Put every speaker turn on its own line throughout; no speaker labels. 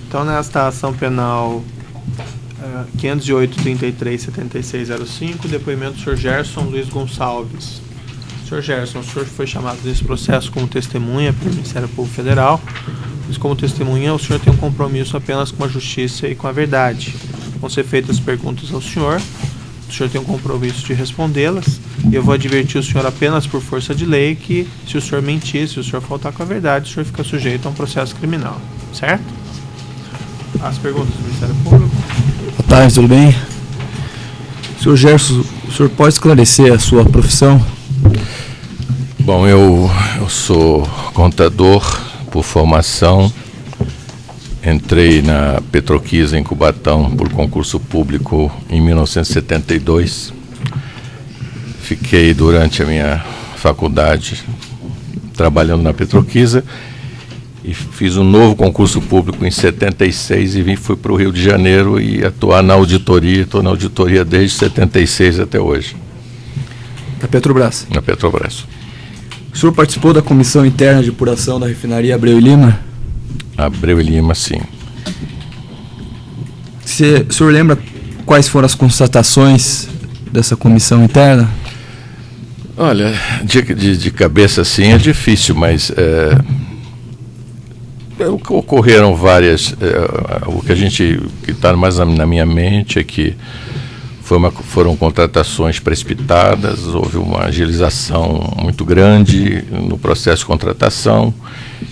Então, nesta ação penal 508-33-7605, depoimento do senhor Gerson Luiz Gonçalves. Senhor Gerson, o senhor foi chamado nesse processo como testemunha pelo Ministério Público Federal, mas como testemunha o senhor tem um compromisso apenas com a justiça e com a verdade. Vão ser feitas perguntas ao senhor, o senhor tem um compromisso de respondê-las, e eu vou advertir o senhor apenas por força de lei que, se o senhor mentir, se o senhor faltar com a verdade, o senhor fica sujeito a um processo criminal, certo? As perguntas do Ministério Público.
Boa tarde, tudo bem? Senhor Gerson, o senhor pode esclarecer a sua profissão?
Bom, eu sou contador por formação, entrei na Petroquisa em Cubatão por concurso público em 1972, fiquei durante a minha faculdade trabalhando na Petroquisa e fiz um novo concurso público em 76 e fui para o Rio de Janeiro e atuar na auditoria, estou na auditoria desde 76 até hoje.
Da Petrobras?
Na Petrobras.
O senhor participou da comissão interna de apuração da refinaria Abreu e Lima?
Abreu e Lima, sim.
O senhor lembra quais foram as constatações dessa comissão interna?
Olha, de cabeça assim é difícil, mas ocorreram várias. O que está mais na minha mente é que foram contratações precipitadas, houve uma agilização muito grande no processo de contratação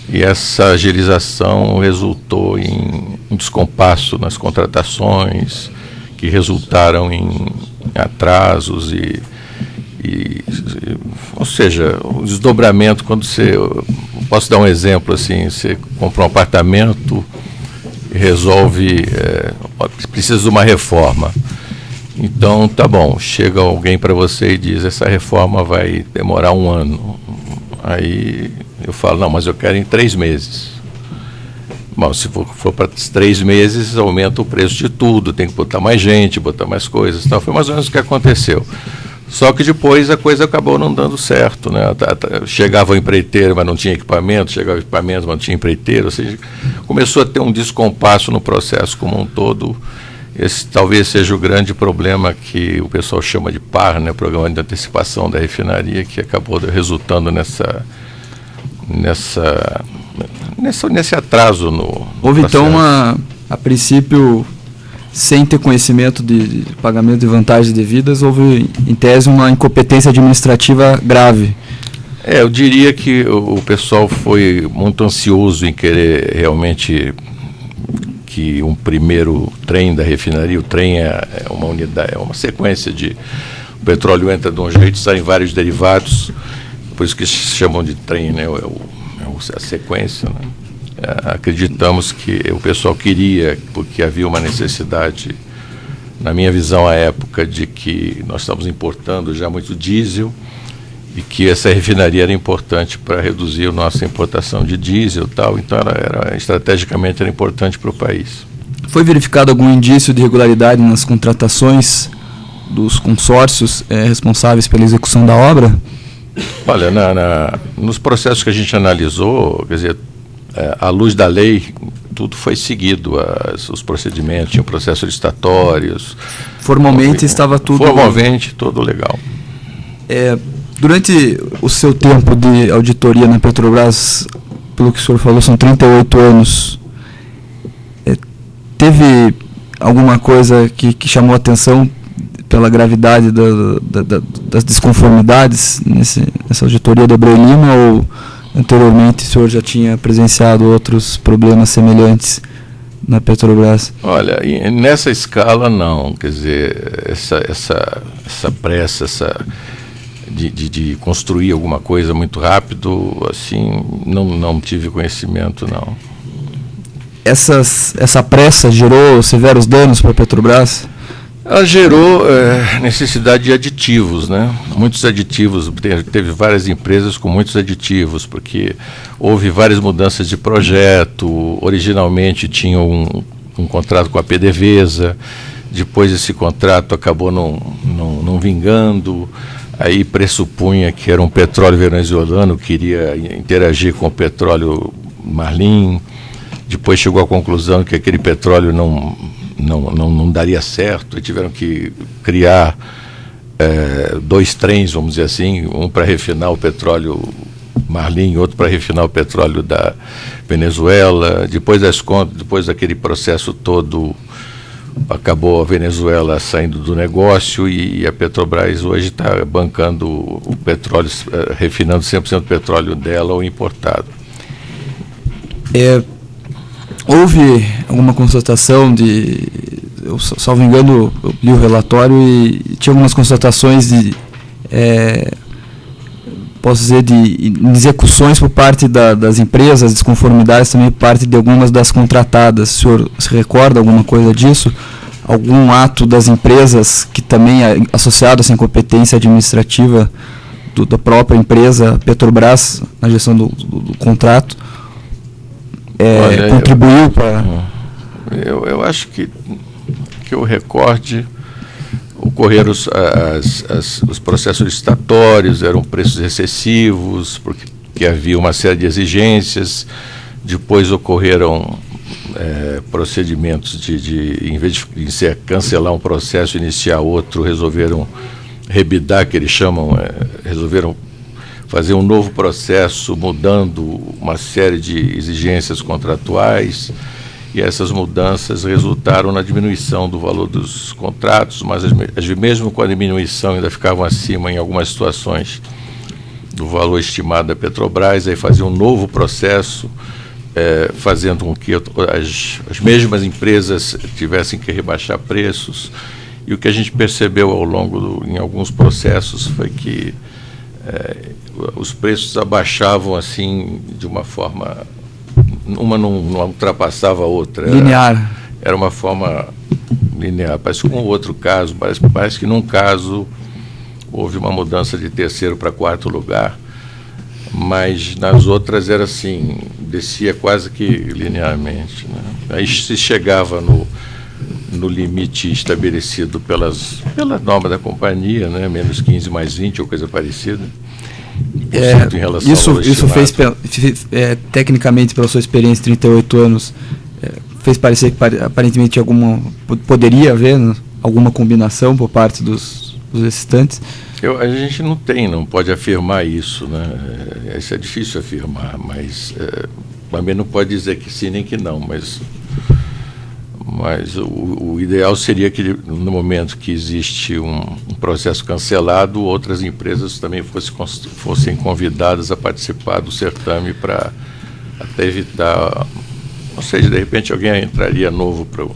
e essa agilização resultou em um descompasso nas contratações que resultaram em atrasos ou seja, o desdobramento quando posso dar um exemplo assim, você compra um apartamento e resolve, precisa de uma reforma. Então, tá bom, chega alguém para você e diz, essa reforma vai demorar 1 ano. Aí eu falo, não, mas eu quero em 3 meses. Bom, se for para 3 meses, aumenta o preço de tudo, tem que botar mais gente, botar mais coisas. Então, foi mais ou menos o que aconteceu. Só que depois a coisa acabou não dando certo, né? Chegava o empreiteiro, mas não tinha equipamento, chegava o equipamento, mas não tinha empreiteiro. Ou seja, começou a ter um descompasso no processo como um todo. Esse talvez seja o grande problema que o pessoal chama de PAR, né, Programa de Antecipação da Refinaria, que acabou resultando nesse atraso no
Houve
processo.
Então a princípio, sem ter conhecimento de pagamento de vantagens devidas, houve em tese uma incompetência administrativa grave.
Eu diria que o pessoal foi muito ansioso em querer realmente que um primeiro trem da refinaria, o trem é uma unidade, é uma sequência de... O petróleo entra de um jeito e sai em vários derivados, por isso que se chamam de trem, né? A sequência, né? Acreditamos que o pessoal queria, porque havia uma necessidade, na minha visão à época, de que nós estávamos importando já muito diesel, e que essa refinaria era importante para reduzir a nossa importação de diesel e tal, então estrategicamente era importante para o país.
Foi verificado algum indício de irregularidade nas contratações dos consórcios responsáveis pela execução da obra?
Olha, nos processos que a gente analisou, quer dizer, à luz da lei, tudo foi seguido, os procedimentos, tinha processos licitatórios.
Formalmente estava tudo...
Formalmente, tudo legal.
Durante o seu tempo de auditoria na Petrobras, pelo que o senhor falou, são 38 anos, teve alguma coisa que chamou a atenção pela gravidade das desconformidades nessa auditoria da Abreu e Lima, ou anteriormente o senhor já tinha presenciado outros problemas semelhantes na Petrobras?
Olha, nessa escala não, quer dizer, essa pressa, de construir alguma coisa muito rápido, assim, não tive conhecimento, não.
Essa pressa gerou severos danos para a Petrobras?
Ela gerou necessidade de aditivos, né? Muitos aditivos, teve várias empresas com muitos aditivos, porque houve várias mudanças de projeto. Originalmente tinha um contrato com a PDVSA, depois esse contrato acabou não vingando, aí pressupunha que era um petróleo venezuelano, queria interagir com o petróleo Marlim, depois chegou à conclusão que aquele petróleo não daria certo, e tiveram que criar 2 trens, vamos dizer assim, um para refinar o petróleo Marlim, outro para refinar o petróleo da Venezuela. Depois daquele processo todo, acabou a Venezuela saindo do negócio e a Petrobras hoje está bancando o petróleo, refinando 100% do petróleo dela ou importado.
Houve alguma constatação eu salvo engano, eu li o relatório e tinha algumas constatações posso dizer, de execuções por parte das empresas, desconformidades também por parte de algumas das contratadas. O senhor se recorda alguma coisa disso? Algum ato das empresas que também é associado a essa incompetência administrativa da própria empresa Petrobras na gestão do contrato contribuiu para...
Eu acho que eu recorde, ocorreram os processos licitatórios, eram preços excessivos, porque havia uma série de exigências. Depois ocorreram procedimentos em vez de cancelar um processo e iniciar outro, resolveram rebidar, que eles chamam, resolveram fazer um novo processo, mudando uma série de exigências contratuais. E essas mudanças resultaram na diminuição do valor dos contratos, mas mesmo com a diminuição ainda ficavam acima, em algumas situações, do valor estimado da Petrobras. Aí fazia um novo processo, fazendo com que as mesmas empresas tivessem que rebaixar preços. E o que a gente percebeu ao longo em alguns processos foi que os preços abaixavam assim de uma forma... Uma não ultrapassava a outra.
Linear.
Era uma forma linear. Parece que com outro caso, parece que num caso houve uma mudança de 3º para 4º lugar, mas nas outras era assim, descia quase que linearmente, né? Aí se chegava no limite estabelecido pela norma da companhia, né? Menos 15 mais 20 ou coisa parecida. Em relação
isso fez, tecnicamente, pela sua experiência de 38 anos, fez parecer que aparentemente poderia haver, né, alguma combinação por parte dos restantes?
A gente não pode afirmar isso, né? Isso é difícil afirmar, mas também não pode dizer que sim nem que não, mas o ideal seria que, no momento que existe um processo cancelado, outras empresas também fossem convidadas a participar do certame, para até evitar, ou seja, de repente alguém entraria novo para o...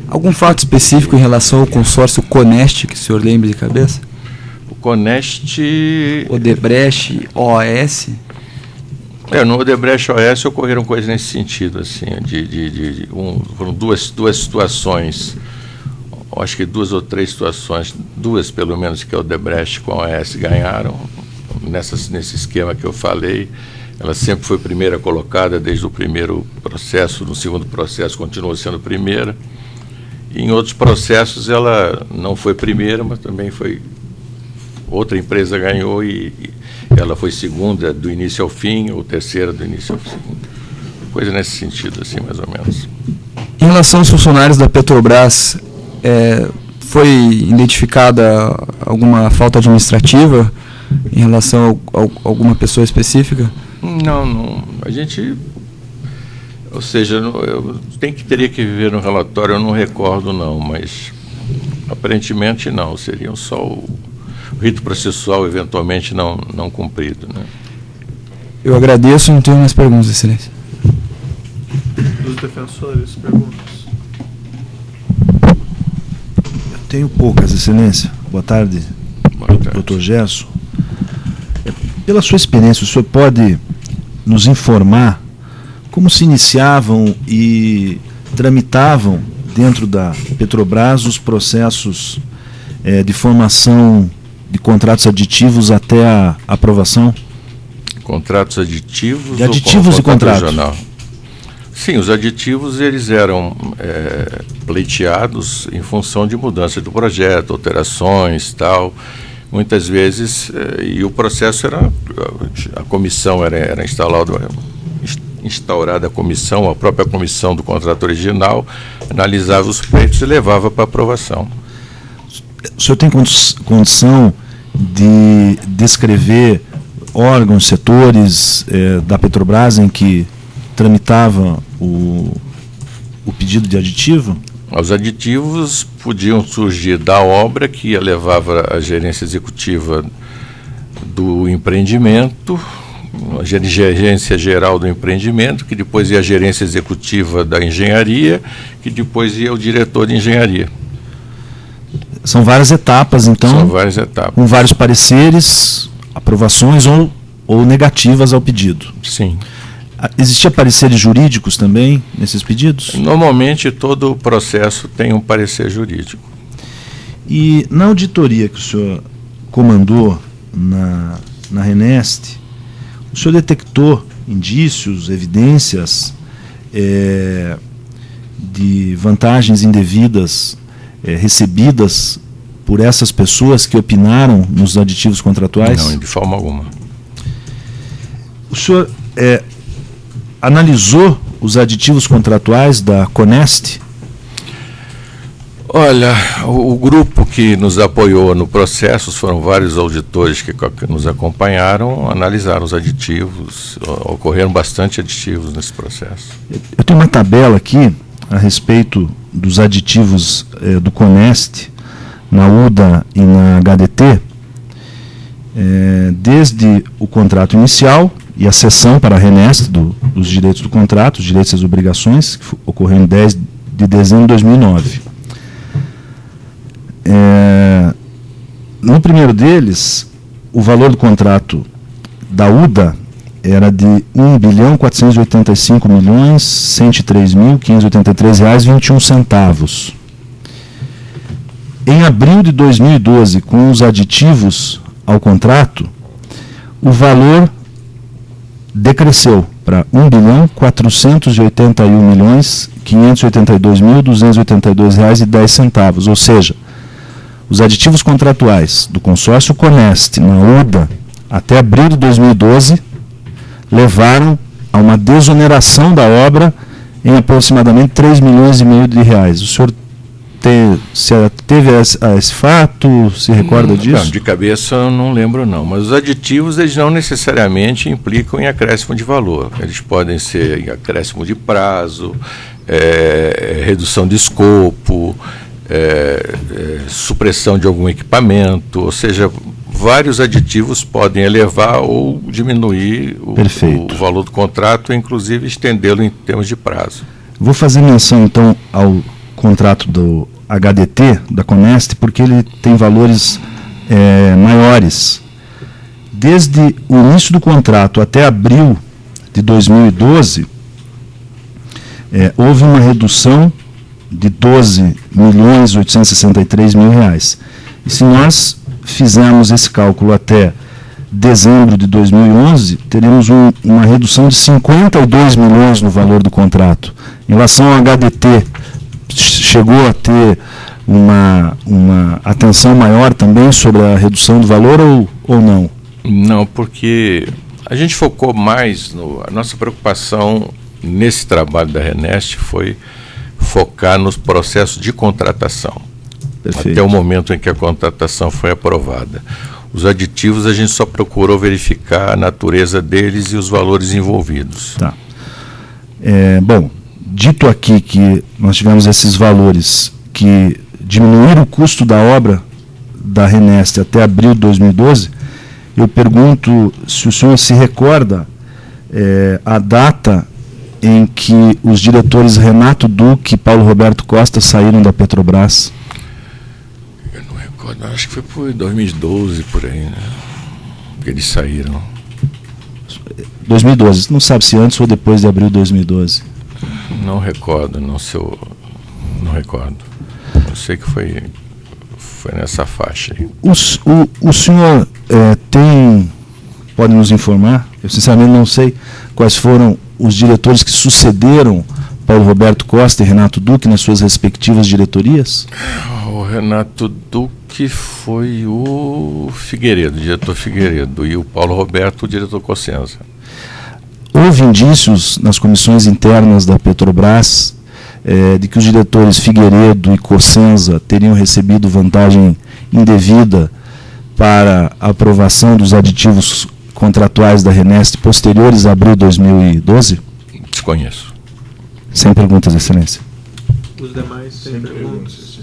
Algum fato específico em relação ao consórcio Coneste que o senhor lembra de cabeça?
O Coneste...
Odebrecht, OAS...
no Odebrecht OAS ocorreram coisas nesse sentido, assim, foram duas situações, acho que 2 ou 3 situações, 2 pelo menos, que a Odebrecht com a OAS ganharam, nesse esquema que eu falei. Ela sempre foi primeira colocada desde o primeiro processo, no segundo processo continuou sendo primeira. E em outros processos ela não foi primeira, mas também foi... Outra empresa ganhou e ela foi segunda do início ao fim, ou terceira do início ao fim. Coisa nesse sentido, assim, mais ou menos.
Em relação aos funcionários da Petrobras, foi identificada alguma falta administrativa em relação a alguma pessoa específica?
Não. A gente... Ou seja, teria que ver no relatório, eu não recordo não, mas aparentemente não, seriam só o rito processual eventualmente não cumprido, né?
Eu agradeço e não tenho mais perguntas, Excelência.
Dos defensores, perguntas?
Eu tenho poucas, Excelência. Boa tarde, doutor Gerson. Pela sua experiência, o senhor pode nos informar como se iniciavam e tramitavam dentro da Petrobras os processos de formação de contratos aditivos até a aprovação?
Contratos aditivos?
De aditivos e contratos.
Regional? Sim, os aditivos eles eram pleiteados em função de mudança do projeto, alterações, tal. Muitas vezes, e o processo a comissão era instalada, instaurada a comissão, a própria comissão do contrato original, analisava os pleitos e levava para aprovação.
O senhor tem condição de descrever órgãos, setores da Petrobras em que tramitava o pedido de aditivo?
Os aditivos podiam surgir da obra, que levava a gerência executiva do empreendimento, a gerência geral do empreendimento, que depois ia a gerência executiva da engenharia, que depois ia o diretor de engenharia.
São várias etapas, então.
São várias etapas.
Com vários pareceres, aprovações ou negativas ao pedido.
Sim.
Existia pareceres jurídicos também nesses pedidos?
Normalmente todo o processo tem um parecer jurídico.
E na auditoria que o senhor comandou na RENEST, o senhor detectou indícios, evidências de vantagens indevidas recebidas por essas pessoas que opinaram nos aditivos contratuais?
Não, de forma alguma.
O senhor analisou os aditivos contratuais da Conest?
Olha, o grupo que nos apoiou no processo, foram vários auditores que nos acompanharam, analisaram os aditivos, ocorreram bastante aditivos nesse processo.
Eu tenho uma tabela aqui a respeito dos aditivos do Conest, na UDA e na HDT, desde o contrato inicial e a cessão para a RENEST dos direitos do contrato, os direitos e as obrigações, que ocorreu em 10 de dezembro de 2009. No primeiro deles, o valor do contrato da UDA era de R$ 1.485.103.583,21. Em abril de 2012, com os aditivos ao contrato, o valor decresceu para R$ 1.481.582.282,10, ou seja, os aditivos contratuais do consórcio Conest na UDA até abril de 2012 levaram a uma desoneração da obra em aproximadamente R$ 3,5 milhões de reais. O senhor teve esse fato, se recorda disso?
Não, de cabeça eu não lembro não, mas os aditivos eles não necessariamente implicam em acréscimo de valor. Eles podem ser em acréscimo de prazo, redução de escopo, supressão de algum equipamento, ou seja, vários aditivos podem elevar ou diminuir o valor do contrato, inclusive estendê-lo em termos de prazo.
Vou fazer menção então ao contrato do HDT, da Conest, porque ele tem valores maiores. Desde o início do contrato até abril de 2012, houve uma redução de R$ 12.863.000. E se nós fizermos esse cálculo até dezembro de 2011, teremos uma redução de 52 milhões no valor do contrato. Em relação ao HDT, chegou a ter uma atenção maior também sobre a redução do valor ou não?
Não, porque a gente focou mais, a nossa preocupação nesse trabalho da RENEST foi focar nos processos de contratação. Perfeito. Até o momento em que a contratação foi aprovada. Os aditivos a gente só procurou verificar a natureza deles e os valores envolvidos.
Tá. Bom, dito aqui que nós tivemos esses valores que diminuíram o custo da obra da RENEST até abril de 2012, eu pergunto se o senhor se recorda a data em que os diretores Renato Duque e Paulo Roberto Costa saíram da Petrobras?
Eu não recordo, acho que foi por 2012, por aí, né? Que eles saíram.
2012, não sabe se antes ou depois de abril de 2012?
Não recordo, não recordo. Eu sei que foi nessa faixa aí.
O senhor pode nos informar? Eu sinceramente não sei quais foram os diretores que sucederam Paulo Roberto Costa e Renato Duque nas suas respectivas diretorias?
O Renato Duque foi o Figueiredo, diretor Figueiredo, e o Paulo Roberto, o diretor Cossenza.
houve indícios nas comissões internas da Petrobras de que os diretores Figueiredo e Cossenza teriam recebido vantagem indevida para a aprovação dos aditivos contratuais da RNEST posteriores a abril de 2012?
Desconheço.
Sem perguntas, Excelência.
Os demais sem perguntas.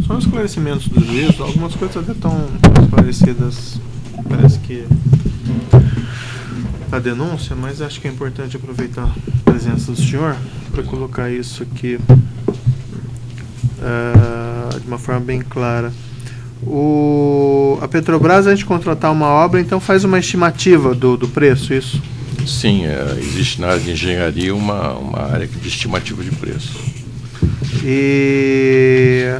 Só esclarecimentos do juízo, algumas coisas até estão esclarecidas, parece que a denúncia, mas acho que é importante aproveitar a presença do senhor para colocar isso aqui de uma forma bem clara. A Petrobras, antes de contratar uma obra, então faz uma estimativa do preço, isso?
Sim, existe na área de engenharia uma área de estimativa de preço.
E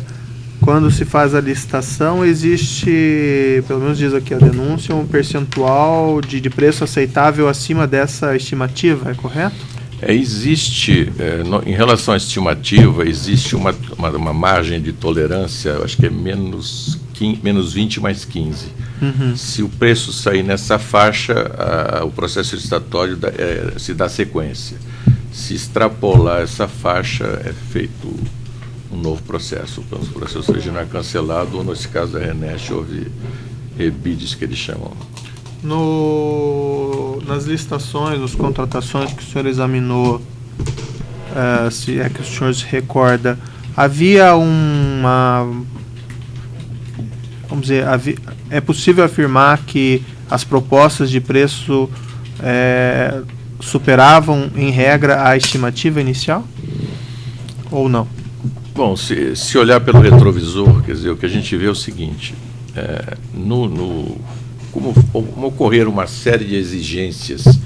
quando se faz a licitação, existe, pelo menos diz aqui a denúncia, um percentual de preço aceitável acima dessa estimativa, é correto?
Existe, em relação à estimativa, existe uma margem de tolerância, eu acho que é menos 20 mais 15.
Uhum.
Se o preço sair nessa faixa, o processo licitatório se dá sequência. Se extrapolar essa faixa, é feito um novo processo. O processo original é cancelado, ou nesse caso da RNEST houve rebides, que eles chamam.
Nas licitações, nas contratações que o senhor examinou, se é que o senhor se recorda, havia vamos dizer, é possível afirmar que as propostas de preço superavam, em regra, a estimativa inicial? Ou não?
Bom, se olhar pelo retrovisor, quer dizer, o que a gente vê é o seguinte, como ocorreram uma série de exigências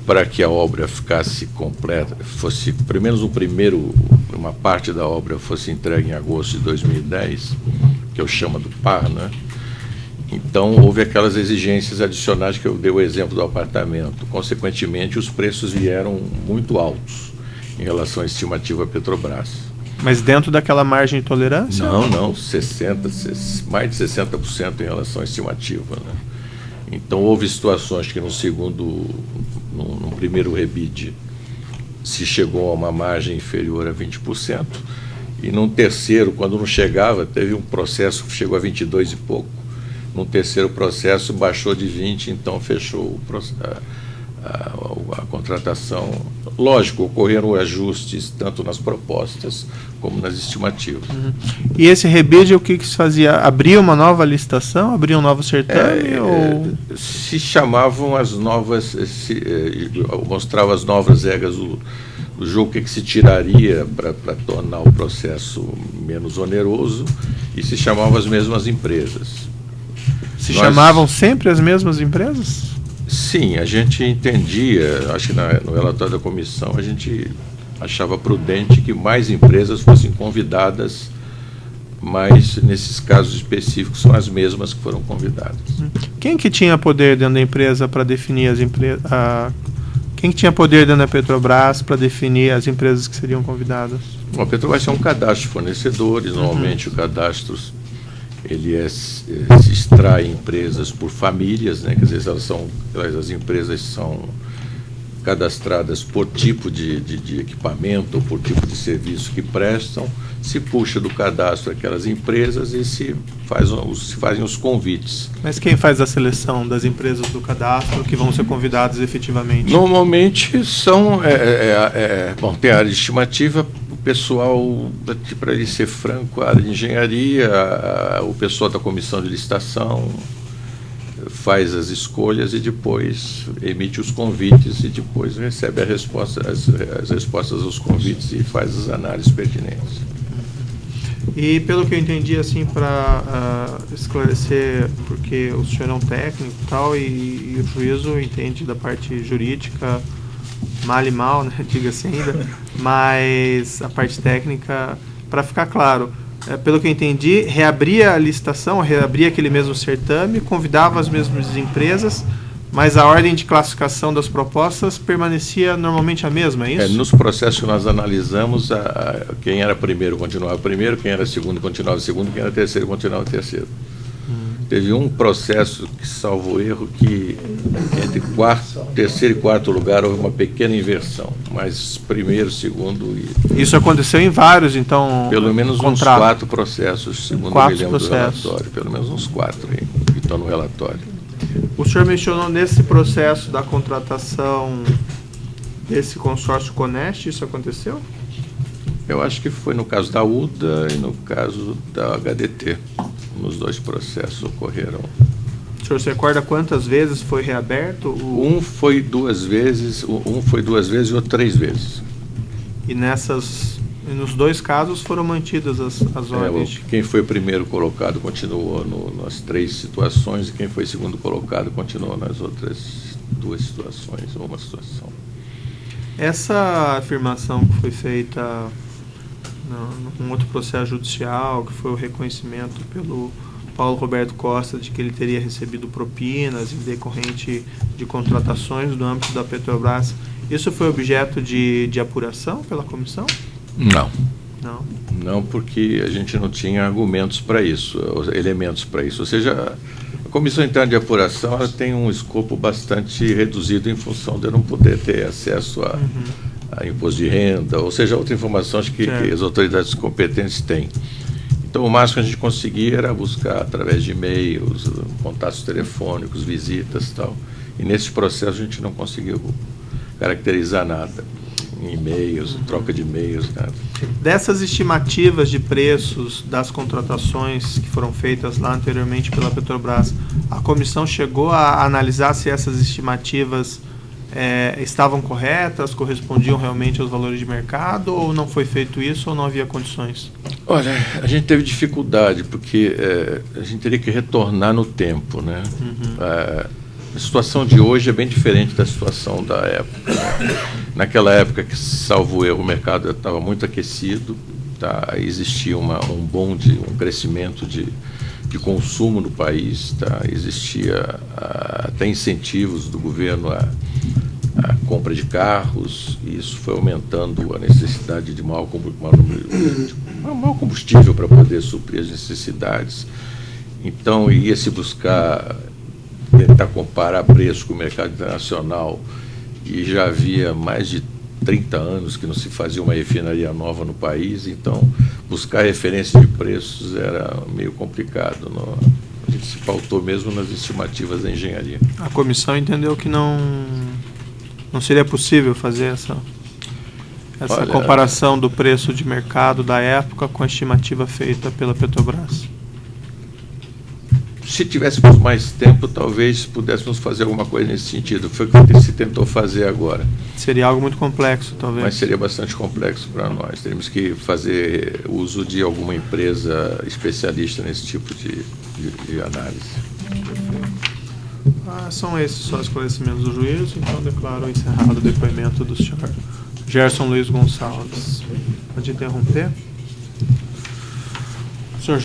para que a obra ficasse completa, fosse, pelo menos uma parte da obra fosse entregue em agosto de 2010, que eu chamo do par, né? Então, houve aquelas exigências adicionais que eu dei o exemplo do apartamento. Consequentemente, os preços vieram muito altos em relação à estimativa Petrobras.
Mas dentro daquela margem de tolerância?
Não, mais de 60% em relação à estimativa, né? Então, houve situações que num primeiro rebide, se chegou a uma margem inferior a 20%, e num terceiro, quando não chegava, teve um processo que chegou a 22 e pouco. Num terceiro processo, baixou de 20%, então fechou a contratação. Lógico, ocorreram ajustes tanto nas propostas como nas estimativas.
Uhum. E esse rebide, o que se fazia? Abria uma nova licitação? Abria um novo certame? Ou...
Se chamavam as novas, mostrava as novas regras do jogo, o que se tiraria para tornar o processo menos oneroso, e se chamavam as mesmas empresas.
Chamavam sempre as mesmas empresas?
Sim, a gente entendia, acho que no relatório da comissão a gente achava prudente que mais empresas fossem convidadas, mas nesses casos específicos são as mesmas que foram convidadas.
Quem que tinha poder dentro da empresa para definir as empresas? Quem que tinha poder dentro da Petrobras para definir as empresas que seriam convidadas?
Bom, a Petrobras é um cadastro de fornecedores, normalmente o cadastro se extrai empresas por famílias, né? Quer dizer, as empresas são cadastradas por tipo de equipamento ou por tipo de serviço que prestam, se puxa do cadastro aquelas empresas e se fazem os convites.
Mas quem faz a seleção das empresas do cadastro que vão ser convidadas efetivamente?
Normalmente são, bom, tem a área de estimativa, o pessoal, para ele ser franco, a área de engenharia, o pessoal da comissão de licitação faz as escolhas e depois emite os convites e depois recebe as respostas aos convites e faz as análises pertinentes.
E pelo que eu entendi, assim, para esclarecer, porque o senhor é um técnico e tal, e o juízo entende da parte jurídica, mal e mal, né, diga-se ainda, mas a parte técnica, para ficar claro, pelo que eu entendi, reabria a licitação, reabria aquele mesmo certame, convidava as mesmas empresas, mas a ordem de classificação das propostas permanecia normalmente a mesma, é isso?
Nos processos que nós analisamos, quem era primeiro continuava primeiro, quem era segundo continuava segundo, quem era terceiro continuava terceiro. Teve um processo que, salvo erro, que entre terceiro e quarto lugar houve uma pequena inversão, mas primeiro, segundo e...
Isso aconteceu em vários, então...
Pelo menos uns 4 processos, segundo eu me lembro do relatório. Pelo menos uns 4 aí, que estão no relatório.
O senhor mencionou nesse processo da contratação desse consórcio Coneste, isso aconteceu?
Eu acho que foi no caso da UDA e no caso da HDT. Nos 2 processos ocorreram.
O senhor se recorda quantas vezes foi reaberto?
Um foi 2 vezes, e outro 3 vezes.
E nos 2 casos foram mantidas as ordens?
Quem foi primeiro colocado continuou nas 3 situações e quem foi segundo colocado continuou nas outras 2 situações, ou uma situação.
Essa afirmação que foi feita num outro processo judicial, que foi o reconhecimento pelo Paulo Roberto Costa de que ele teria recebido propinas em decorrente de contratações no âmbito da Petrobras, isso foi objeto de apuração pela comissão?
Não.
Não?
Não, porque a gente não tinha argumentos para isso, elementos para isso. Ou seja, a Comissão Interna de Apuração ela tem um escopo bastante reduzido em função de eu não poder ter acesso a imposto de renda, ou seja, outras informações que as autoridades competentes têm. Então, o máximo que a gente conseguia era buscar através de e-mails, contatos telefônicos, visitas e tal. E nesse processo a gente não conseguiu caracterizar nada. E-mails, troca de e-mails, nada.
Dessas estimativas de preços das contratações que foram feitas lá anteriormente pela Petrobras, a comissão chegou a analisar se essas estimativas estavam corretas, correspondiam realmente aos valores de mercado, ou não foi feito isso, ou não havia condições?
Olha, a gente teve dificuldade, porque a gente teria que retornar no tempo, né? A situação de hoje é bem diferente da situação da época, né? Naquela época, que, salvo erro, o mercado estava muito aquecido, tá? Existia um crescimento de consumo no país, tá? Existia até incentivos do governo a compra de carros, e isso foi aumentando a necessidade de maior combustível para poder suprir as necessidades. Então, ia-se tentar comparar preço com o mercado internacional, e já havia mais de 30 anos que não se fazia uma refinaria nova no país, então buscar referência de preços era meio complicado. A gente se pautou mesmo nas estimativas da engenharia.
A comissão entendeu que não seria possível fazer essa comparação do preço de mercado da época com a estimativa feita pela Petrobras.
Se tivéssemos mais tempo, talvez pudéssemos fazer alguma coisa nesse sentido. Foi o que se tentou fazer agora.
Seria algo muito complexo, talvez.
Mas seria bastante complexo para nós. Teríamos que fazer uso de alguma empresa especialista nesse tipo de análise.
São esses só esclarecimentos do juízo, então declaro encerrado o depoimento do senhor Gerson Luiz Gonçalves. Pode interromper?